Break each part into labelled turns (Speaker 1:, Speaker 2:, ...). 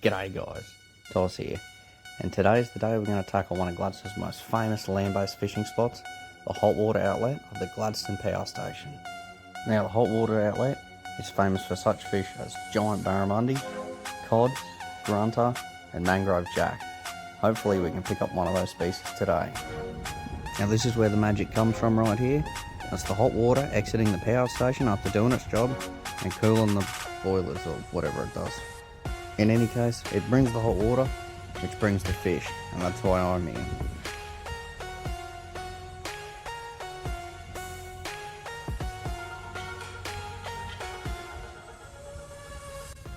Speaker 1: G'day guys, Toss here, and today's the day we're going to tackle one of Gladstone's most famous land-based fishing spots, the hot water outlet of the Gladstone Power Station. Now the hot water outlet is famous for such fish as giant barramundi, cod, grunter and mangrove jack. Hopefully we can pick up one of those species today. Now this is where the magic comes from right here. That's the hot water exiting the power station after doing its job and cooling the boilers or whatever it does. In any case, it brings the hot water, which brings the fish, and that's why I'm here.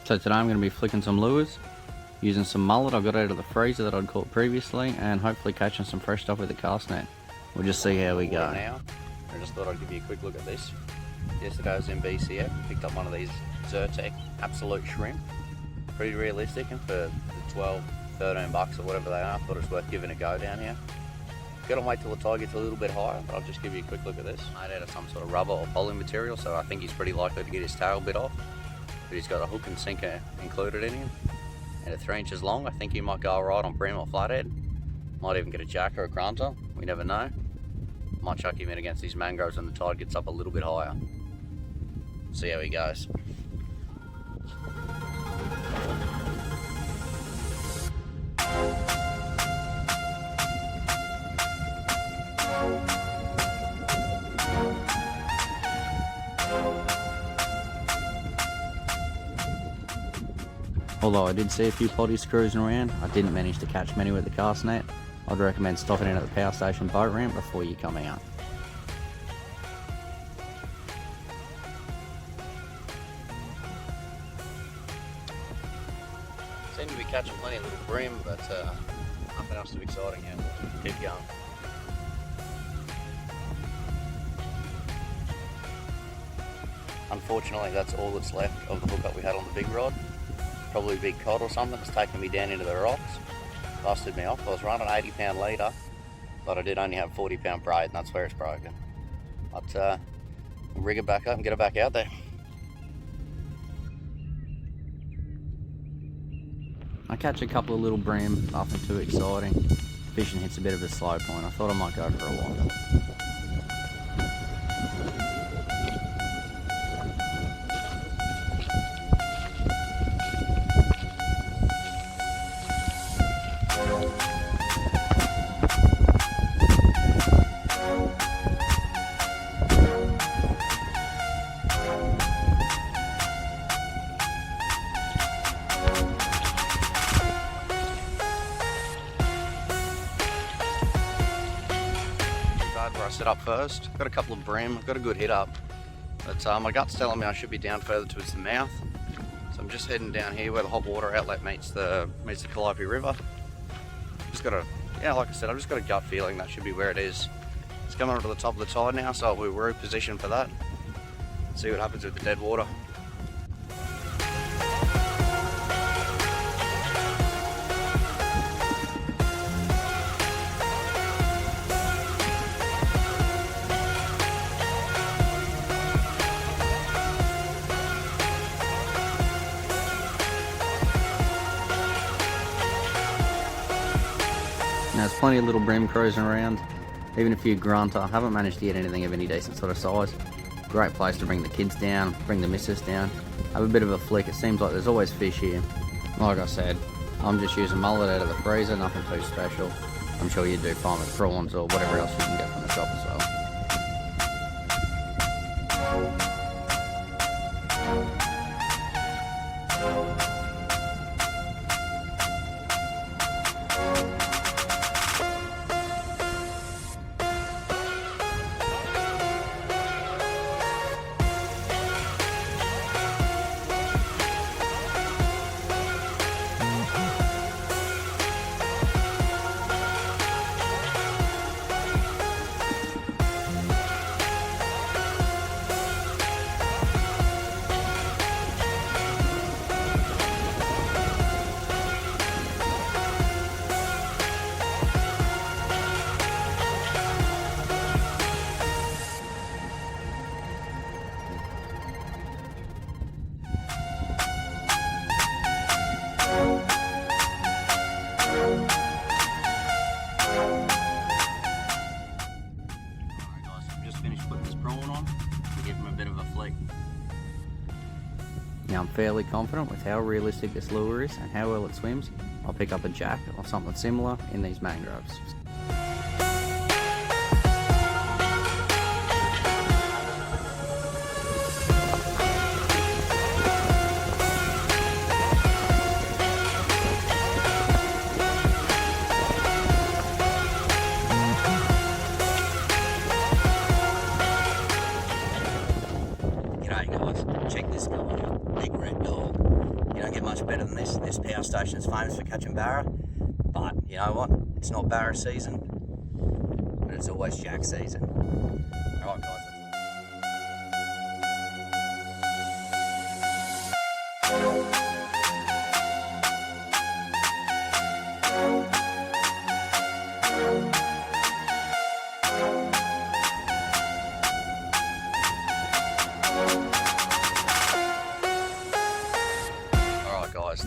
Speaker 1: So today I'm going to be flicking some lures, using some mullet I got out of the freezer that I'd caught previously, and hopefully catching some fresh stuff with the cast net. We'll just see how we go. Now, I just thought I'd give you a quick look at this. Yesterday I was in BCF, picked up one of these Zyrtec Absolute Shrimp. Pretty realistic, and for the 12, 13 bucks or whatever they are, I thought it was worth giving a go down here. Gotta wait till the tide gets a little bit higher, but I'll just give you a quick look at this. Made out of some sort of rubber or poly material, so I think he's pretty likely to get his tail bit off. But he's got a hook and sinker included in him, and at 3 inches long. I think he might go alright on brim or flathead. Might even get a jack or a grunter, we never know. Might chuck him in against these mangroves when the tide gets up a little bit higher. See how he goes. Although I did see a few potties cruising around, I didn't manage to catch many with the cast net. I'd recommend stopping in at the power station boat ramp before you come out. Seem to be catching plenty of little brim, but nothing else too exciting yet. Keep going. Unfortunately, that's all that's left of the hookup we had on the big rod. Probably a big cod or something that's taken me down into the rocks. Busted me off. I was running 80-pound leader, but I did only have 40-pound braid, and that's where it's broken. But we'll rig it back up and get it back out there. I catch a couple of little brim, nothing too exciting. Fishing hits a bit of a slow point. I thought I might go for a while. Where I set up first. Got a couple of brim, got a good hit up, but my gut's telling me I should be down further towards the mouth, so I'm just heading down here where the hot water outlet meets the Calliope River. Just got a, like I said, I've just got a gut feeling that should be where it is. It's coming up to the top of the tide now, so we're repositioned for that. See what happens with the dead water. Now there's plenty of little brim cruising around, even a few grunter. I haven't managed to get anything of any decent sort of size. Great place to bring the kids down, bring the missus down, have a bit of a flick. It seems like there's always fish here. Like I said, I'm just using mullet out of the freezer, nothing too special. I'm sure you do fine with prawns or whatever else you can get from the shop as well. I'm fairly confident with how realistic this lure is and how well it swims, I'll pick up a jack or something similar in these mangroves. Check this guy out, big red dog. You don't get much better than this. This power station is famous for catching barra, but you know what? It's not barra season, but it's always jack season. Alright guys.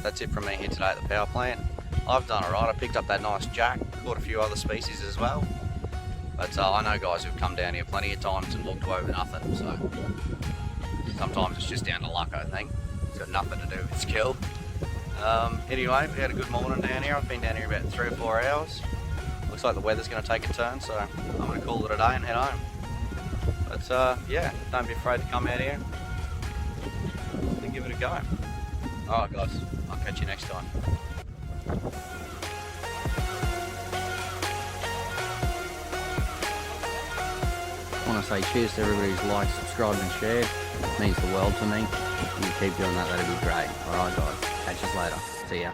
Speaker 1: That's it from me here today at the power plant. I've done alright. I picked up that nice jack, caught a few other species as well. But I know guys who've come down here plenty of times and looked over nothing, so sometimes it's just down to luck, I think. It's got nothing to do with skill. Anyway, we had a good morning down here. I've been down here about 3 or 4 hours. Looks like the weather's going to take a turn, so I'm going to call it a day and head home. But yeah, don't be afraid to come out here and give it a go. Alright guys, I'll catch you next time. I want to say cheers to everybody who's liked, subscribed and shared. It means the world to me. If you keep doing that, that'd be great. Alright guys, catch us later. See ya.